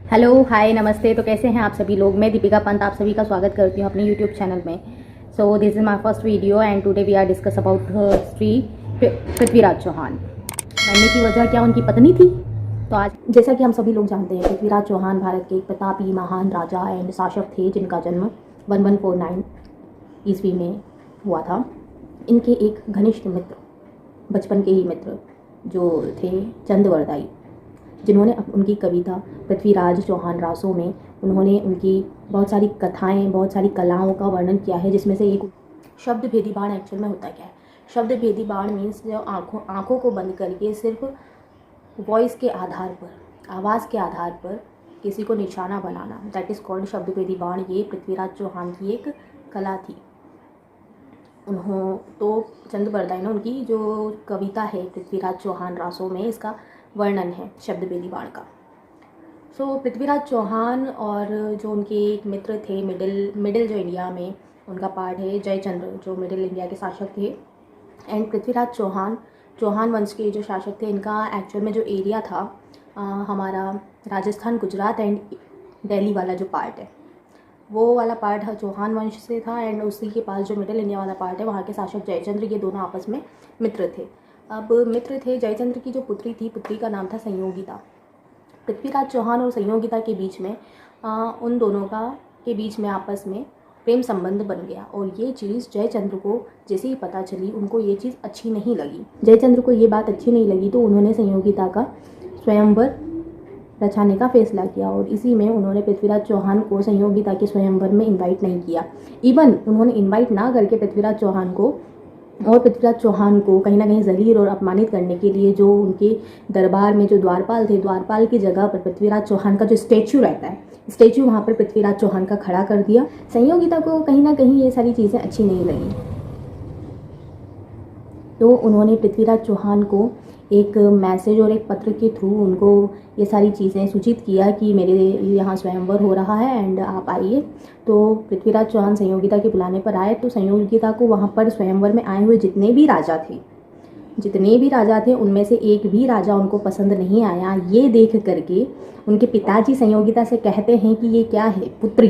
Hello hi नमस्ते। तो कैसे हैं आप सभी लोग। मैं दीपिका पंत आप सभी का स्वागत करती हूँ अपने यूट्यूब चैनल में। So this is my first video and today we are discuss about Shri Prithviraj Chauhan. मरने की वजह क्या उनकी पत्नी थी। तो आज जैसा कि हम सभी लोग जानते हैं, पृथ्वीराज चौहान भारत के एक प्रतापी महान राजा एंड शासक थे जिनका जन्म 1149 ईस्वी में हुआ था। इनके एक घनिष्ठ मित्र, बचपन के ही मित्र जो थे चंद्रवरदाई, जिन्होंने उनकी कविता पृथ्वीराज चौहान रासों में उन्होंने उनकी बहुत सारी कथाएं, बहुत सारी कलाओं का वर्णन किया है, जिसमें से एक शब्द भेदी बाण। एक्चुअल में होता क्या है, शब्द भेदी बाण मीन्स जो आँखों को बंद करके सिर्फ वॉइस के आधार पर, आवाज़ के आधार पर किसी को निशाना बनाना, दैट इज़ कॉल्ड शब्द भेदी बाण। ये पृथ्वीराज चौहान की एक कला थी। तो चंद्रवरदाई ने उनकी जो कविता है पृथ्वीराज चौहान रासों में, इसका वर्णन है शब्द भेदी बाण का। सो पृथ्वीराज चौहान और जो उनके एक मित्र थे, मिडिल जो इंडिया में उनका पार्ट है, जयचंद्र जो मिडिल इंडिया के शासक थे। एंड पृथ्वीराज चौहान वंश के जो शासक थे, इनका एक्चुअल में जो एरिया था हमारा राजस्थान, गुजरात एंड दिल्ली वाला जो पार्ट है, वो वाला पार्ट चौहान वंश से था। एंड उसी के पास जो मिडिल इंडिया वाला पार्ट है, वहाँ के शासक जयचंद्र, ये दोनों आपस में मित्र थे। अब मित्र थे, जयचंद्र की जो पुत्री का नाम था संयोगिता। पृथ्वीराज चौहान और संयोगिता के बीच में उन दोनों के बीच में आपस में प्रेम संबंध बन गया। और ये चीज़ जयचंद्र को जैसे ही पता चली, उनको ये चीज़ अच्छी नहीं लगी। जयचंद्र को ये बात अच्छी नहीं लगी, तो उन्होंने संयोगिता का स्वयंवर रचाने का फैसला किया। और इसी में उन्होंने पृथ्वीराज चौहान को संयोगिता के स्वयंवर में इनवाइट नहीं किया। इवन उन्होंने इनवाइट ना करके पृथ्वीराज चौहान को कहीं ना कहीं जलील और अपमानित करने के लिए, जो उनके दरबार में जो द्वारपाल थे, द्वारपाल की जगह पर पृथ्वीराज चौहान का जो स्टैचू रहता है, स्टैचू वहाँ पर पृथ्वीराज चौहान का खड़ा कर दिया। संयोगिता को कहीं ना कहीं ये सारी चीज़ें अच्छी नहीं लगी, तो उन्होंने पृथ्वीराज चौहान को एक मैसेज और एक पत्र के थ्रू उनको ये सारी चीज़ें सूचित किया कि मेरे यहाँ स्वयंवर हो रहा है एंड आप आइए। तो पृथ्वीराज चौहान संयोगिता के बुलाने पर आए। तो संयोगिता को वहाँ पर स्वयंवर में आए हुए जितने भी राजा थे उनमें से एक भी राजा उनको पसंद नहीं आया। ये देख करके उनके पिताजी संयोगिता से कहते हैं कि ये क्या है पुत्री।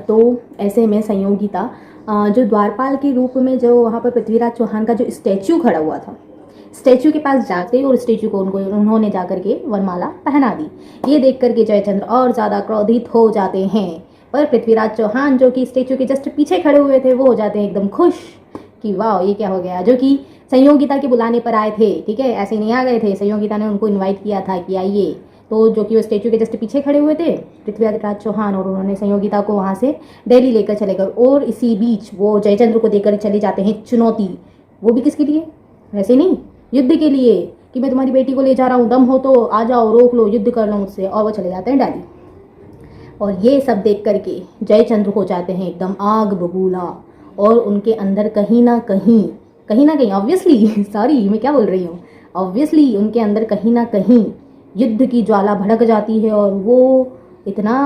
तो ऐसे में संयोगिता जो द्वारपाल के रूप में जो वहाँ पर पृथ्वीराज चौहान का जो स्टैचू खड़ा हुआ था, स्टैचू के पास जाते और स्टैचू को उन्होंने जाकर के वरमाला पहना दी। ये देख करके जयचंद्र और ज़्यादा क्रोधित हो जाते हैं। पर पृथ्वीराज चौहान जो कि स्टैचू के जस्ट पीछे खड़े हुए थे, वो हो जाते हैं एकदम खुश कि वाह ये क्या हो गया, जो कि संयोगिता के बुलाने पर आए थे। ठीक है, ऐसे नहीं आ गए थे, संयोगिता ने उनको इन्वाइट किया था कि आइए। तो जो कि वो स्टैचू के जस्ट पीछे खड़े हुए थे पृथ्वीराज चौहान, और उन्होंने संयोगिता को वहाँ से दिल्ली लेकर चले गए। और इसी बीच वो जयचंद्र को देकर चले जाते हैं चुनौती। वो भी किसके लिए, वैसे नहीं, युद्ध के लिए, कि मैं तुम्हारी बेटी को ले जा रहा हूँ, दम हो तो आ जाओ, रोक लो, युद्ध कर लो मुझसे। और वो चले जाते हैं दिल्ली। और ये सब देख करके जयचंद्र हो जाते हैं एकदम आग बबूला। और उनके अंदर कहीं ना कहीं ऑब्वियसली सॉरी मैं क्या बोल रही हूँ, ऑब्वियसली उनके अंदर कहीं ना कहीं युद्ध की ज्वाला भड़क जाती है। और वो इतना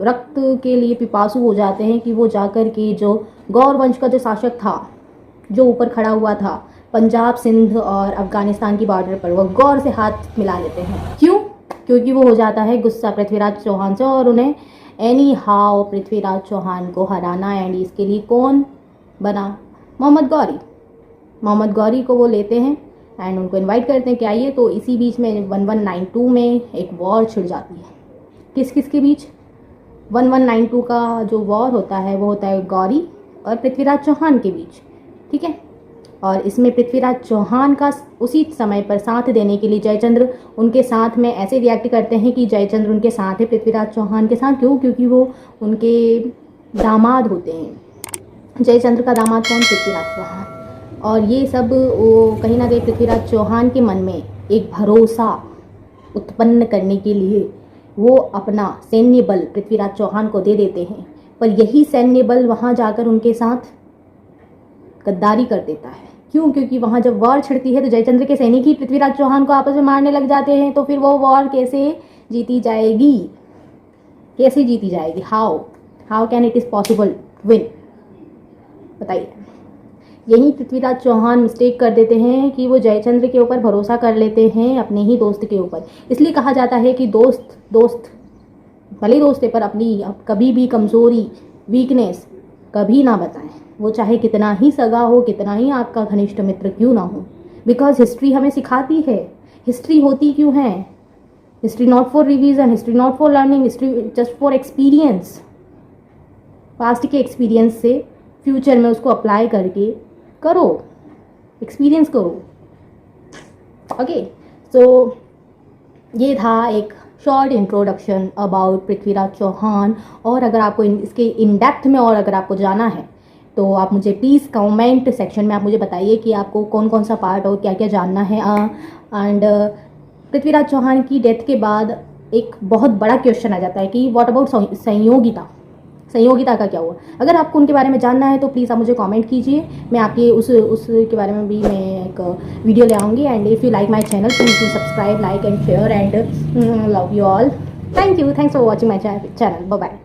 रक्त के लिए पिपासु हो जाते हैं कि वो जाकर के जो गौर वंश का जो शासक था, जो ऊपर खड़ा हुआ था पंजाब, सिंध और अफगानिस्तान की बॉर्डर पर, वो गौर से हाथ मिला लेते हैं। क्यों? क्योंकि वो हो जाता है गुस्सा पृथ्वीराज चौहान से, और उन्हें एनी हाउ पृथ्वीराज चौहान को हराना। एंड इसके लिए कौन बना? मोहम्मद गौरी को वो लेते हैं एंड उनको इनवाइट करते हैं कि आइए। तो इसी बीच में 1192 में एक वॉर छिड़ जाती है। किस किस के बीच? 1192 का जो वॉर होता है वो होता है गौरी और पृथ्वीराज चौहान के बीच। ठीक है, और इसमें पृथ्वीराज चौहान का उसी समय पर साथ देने के लिए जयचंद्र उनके साथ में ऐसे रिएक्ट करते हैं कि जयचंद्र उनके साथ है पृथ्वीराज चौहान के साथ। क्यों? क्योंकि वो उनके दामाद होते हैं। जयचंद्र का दामाद कौन? पृथ्वीराज चौहान। और ये सब वो कहीं ना कहीं पृथ्वीराज चौहान के मन में एक भरोसा उत्पन्न करने के लिए वो अपना सैन्य बल पृथ्वीराज चौहान को दे देते हैं। पर यही सैन्य बल वहाँ जाकर उनके साथ गद्दारी कर देता है। क्यों? क्योंकि वहाँ जब वॉर छिड़ती है तो जयचंद्र के सैनिक ही पृथ्वीराज चौहान को आपस में मारने लग जाते हैं। तो फिर वो वॉर कैसे जीती जाएगी? How can it is possible win? बताइए। यही पृथ्वीराज चौहान मिस्टेक कर देते हैं कि वो जयचंद्र के ऊपर भरोसा कर लेते हैं, अपने ही दोस्त के ऊपर। इसलिए कहा जाता है कि दोस्त भले दोस्त है पर अपनी कभी भी कमज़ोरी, वीकनेस कभी ना बताएं, वो चाहे कितना ही सगा हो, कितना ही आपका घनिष्ठ मित्र क्यों ना हो। बिकॉज हिस्ट्री हमें सिखाती है, हिस्ट्री होती क्यों है, history not for revision, history not for learning, history just for experience. Past के एक्सपीरियंस से फ्यूचर में उसको अप्लाई करके करो, एक्सपीरियंस करो। ओके, सो ये था एक short introduction about Prithviraj Chauhan. और अगर आपको इसके इन डेप्थ में और अगर आपको जाना है तो आप मुझे प्लीज़ कमेंट सेक्शन में आप मुझे बताइए कि आपको कौन कौन सा पार्ट और क्या क्या जानना है। एंड पृथ्वीराज चौहान की डेथ के बाद एक बहुत बड़ा क्वेश्चन आ जाता है कि व्हाट अबाउट संयोगिता, संयोगिता का क्या हुआ। अगर आपको उनके बारे में जानना है तो प्लीज़ आप मुझे कमेंट कीजिए, मैं आपके उसके बारे में भी मैं एक वीडियो ले आऊँगी। And if you like my channel please do subscribe, like and share and love you all. Thank you, thanks for watching my channel. Bye bye.